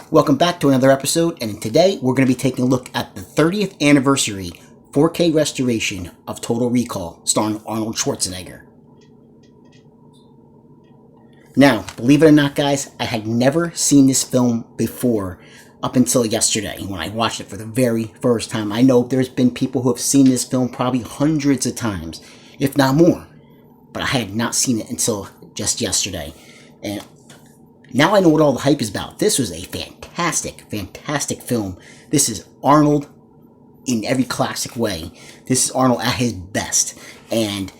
Welcome back to another episode, and today we're going to be taking a look at the 30th anniversary 4K restoration of Total Recall, starring Arnold Schwarzenegger. Now, believe it or not, guys, I had never seen this film before up until yesterday when I watched it for the very first time. I know there's been people who have seen this film probably hundreds of times, if not more, but I had not seen it until just yesterday. And now I know what all the hype is about. This was a fantastic film. This is Arnold in every classic way. This is Arnold at his best. And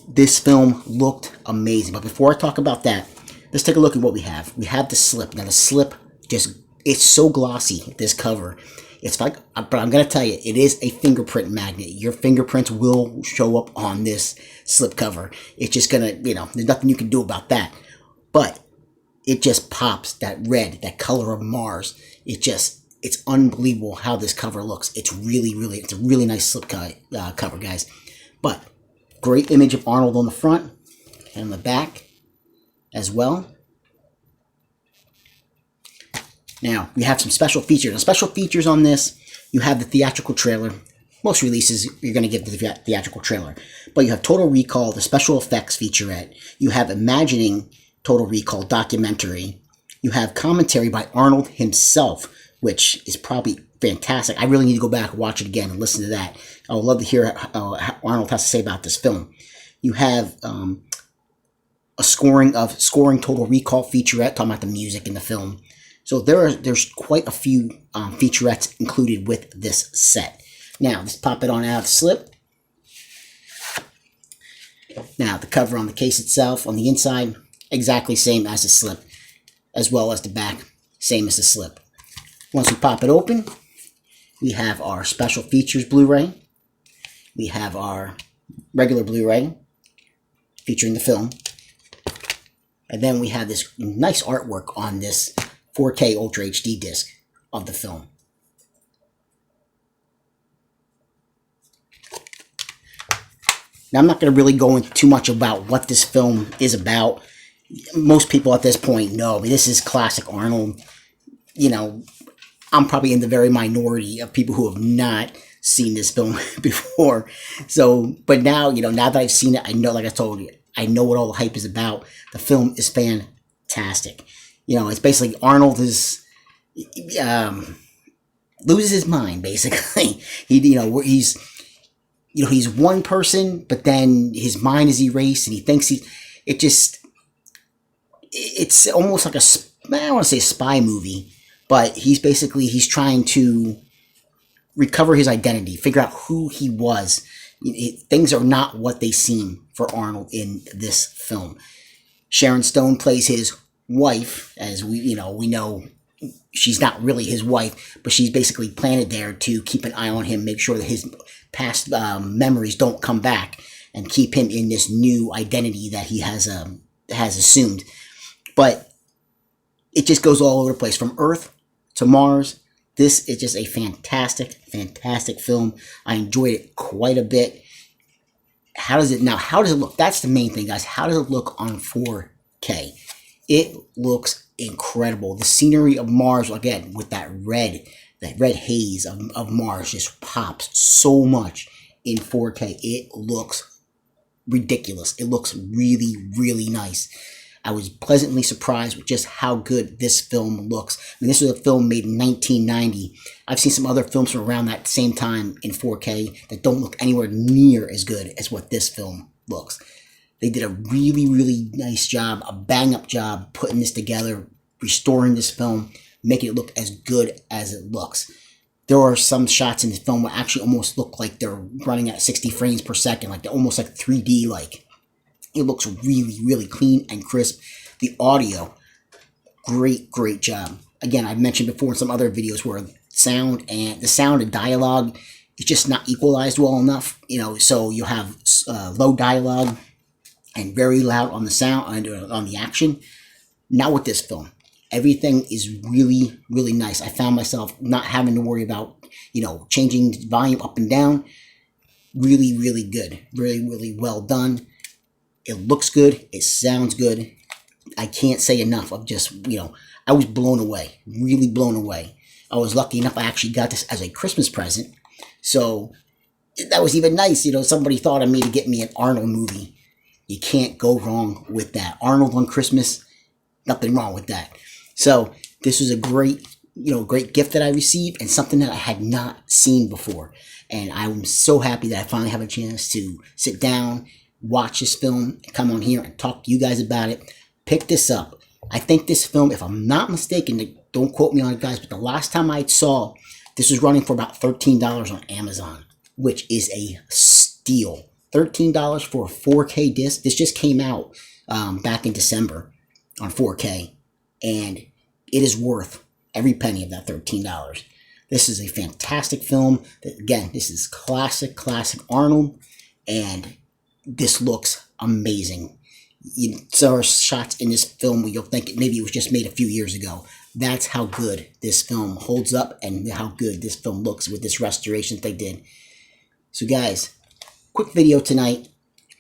this film looked amazing. But before I talk about that, let's take a look at what we have. We have the slip. Now the slip it's so glossy, this cover. It's like, but I'm going to tell you, it is a fingerprint magnet. Your fingerprints will show up on this slip cover. It's just going to, there's nothing you can do about that. But it just pops, that red, that color of Mars. It's unbelievable how this cover looks. It's a really nice slip cover, guys. But great image of Arnold on the front and on the back as well. Now, we have some special features. The special features on this, you have the theatrical trailer. Most releases, you're going to get the theatrical trailer. But you have Total Recall, the special effects featurette. You have Imagining Total Recall documentary. You have commentary by Arnold himself, which is probably fantastic. I really need to go back and watch it again and listen to that. I would love to hear how Arnold has to say about this film. You have a scoring Total Recall featurette, talking about the music in the film. So there's quite a few featurettes included with this set. Now, let's pop it on out of the slip. Now, the cover on the case itself, on the inside, exactly same as the slip, as well as the back, same as the slip. Once we pop it open, we have our special features Blu-ray. We have our regular Blu-ray featuring the film. And then we have this nice artwork on this 4K Ultra HD disc of the film. Now, I'm not going to really go into too much about what this film is about. Most people at this point know. I mean, this is classic Arnold. I'm probably in the very minority of people who have not seen this film before. So, but now, now that I've seen it, I know, like I told you, I know what all the hype is about. The film is fantastic. It's basically Arnold loses his mind, basically. He's one person, but then his mind is erased, and he thinks it's almost like I don't want to say a spy movie, but he's trying to recover his identity, figure out who he was. Things are not what they seem for Arnold in this film. Sharon Stone plays his wife, as we know she's not really his wife, but she's basically planted there to keep an eye on him, make sure that his past memories don't come back, and keep him in this new identity that he has assumed. But it just goes all over the place, from Earth to Mars. This is just a fantastic film. I enjoyed it quite a bit. How does it look? That's the main thing, guys. How does it look on 4K? It looks incredible. The scenery of Mars, again, with that red haze of Mars, just pops so much in 4K. It looks ridiculous. It looks really nice. I was pleasantly surprised with just how good this film looks. I mean, this was a film made in 1990. I've seen some other films from around that same time in 4K that don't look anywhere near as good as what this film looks. They did a really nice job, a bang-up job putting this together, restoring this film, making it look as good as it looks. There are some shots in this film that actually almost look like they're running at 60 frames per second, like they're almost like 3D-like. It looks really clean and crisp. The audio, great job. Again, I've mentioned before in some other videos where the sound and dialogue is just not equalized well enough. So you'll have low dialogue and very loud on the sound and on the action. Not with this film. Everything is really nice. I found myself not having to worry about, changing volume up and down. Really good. Really well done. It looks good. It sounds good. I can't say enough of just, I was blown away, really blown away. I was lucky enough I actually got this as a Christmas present. So that was even nice. Somebody thought of me to get me an Arnold movie. You can't go wrong with that. Arnold on Christmas, nothing wrong with that. So this was a great gift that I received and something that I had not seen before. And I'm so happy that I finally have a chance to sit down, watch this film, and come on here and talk to you guys about it. Pick this up. I think this film, if I'm not mistaken, don't quote me on it, guys, but the last time I saw, this was running for about $13 on Amazon, which is a steal. $13 for a 4K disc. This just came out back in December on 4K, and it is worth every penny of that $13. This is a fantastic film. Again, this is classic Arnold, and this looks amazing. There are shots in this film where you'll think maybe it was just made a few years ago. That's how good this film holds up and how good this film looks with this restoration they did. So guys, quick video tonight.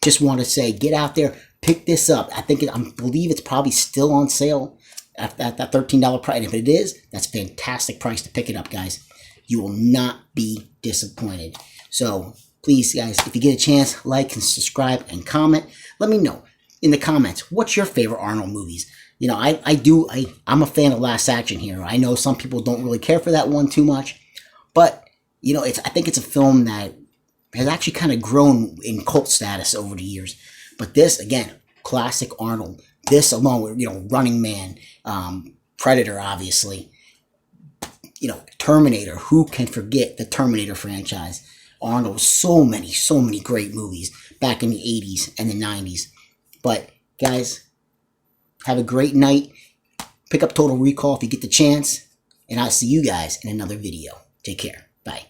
Just want to say, get out there, pick this up. I believe it's probably still on sale at that $13 price. And if it is, that's a fantastic price to pick it up, guys. You will not be disappointed. So please, guys, if you get a chance, like and subscribe and comment. Let me know in the comments, what's your favorite Arnold movies? I'm a fan of Last Action Hero. I know some people don't really care for that one too much, but I think it's a film that has actually kind of grown in cult status over the years. But this, again, classic Arnold. This along with Running Man, Predator, obviously, Terminator. Who can forget the Terminator franchise? Arnold, so many great movies back in the 80s and the 90s. But guys, have a great night. Pick up Total Recall if you get the chance. And I'll see you guys in another video. Take care. Bye.